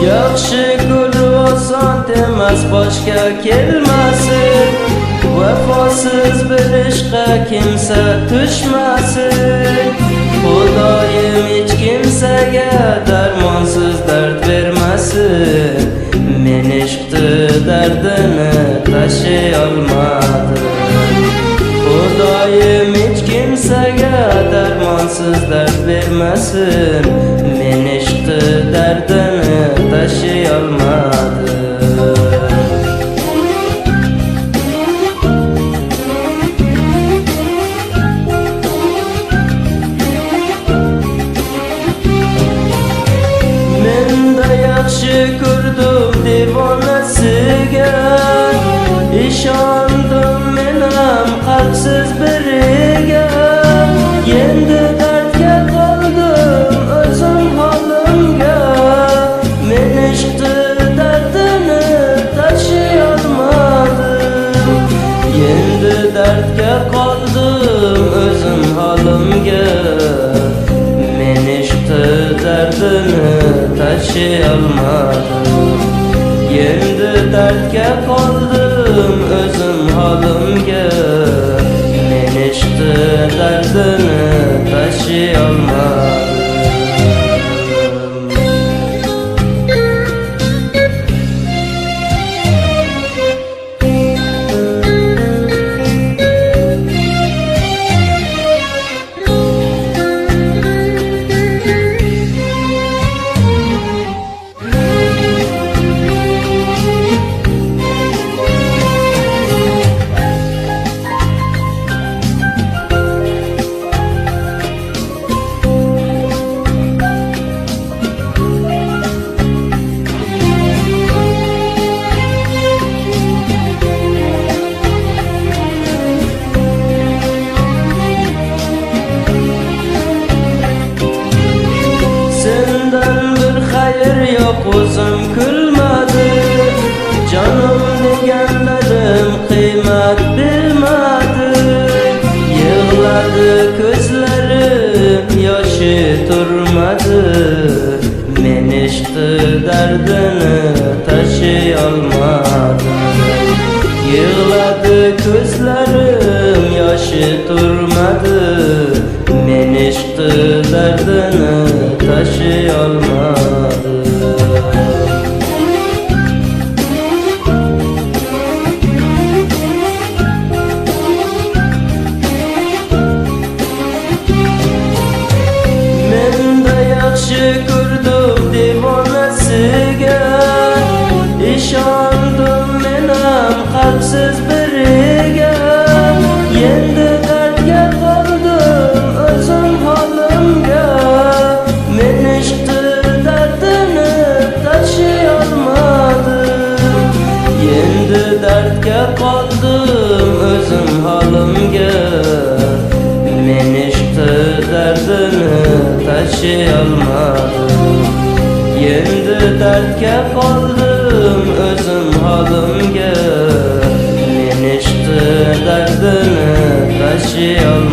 Yaxshi ko'rib emas boshga kelmasin, vafosiz bir ishqa kimsa tushmasin. Xudoyim hech kimsaga darmonsiz dard bermasin. Men ishqi dardini tashay olmadim. Xudoyim hech kimsaga darmonsiz dard bermasin. Men ishqi dardini tashay olmadim. Yaxshi ko'rdim devonasiga, ishondim men ham qalbsiz biriga. Endi dardga qoldim o'zim holimga. Men ishqi dardini tashay olmadim. Endi dardga qoldim o'zim holimga. Men ishqi dardini tashay olmadim. Endi dardga qoldim o'zim holimga. Men ishqi dardini tashay olmadim. O'zim kulmadi, canım deganlarim qiymat bilmadi. Yig'ladi ko'zlarim, yoshi turmadi. Men ishqi dardini tashay olmadim. Yig'ladi ko'zlarim, yoshi turmadi. Men ishqi dardini tashay olmadim. Yaxshi ko'rdim devonasiga, ishondim men ham qalbsiz biriga. Endi dardga qoldim o'zim holimga. Men ishqi dardini tashay olmadim. Endi dardga qoldim o'zim holimga. Men ishqi dardini tashay olmadim. Endi dardga qoldim o'zim holimga. Men ishqi dardini tashay olmadim.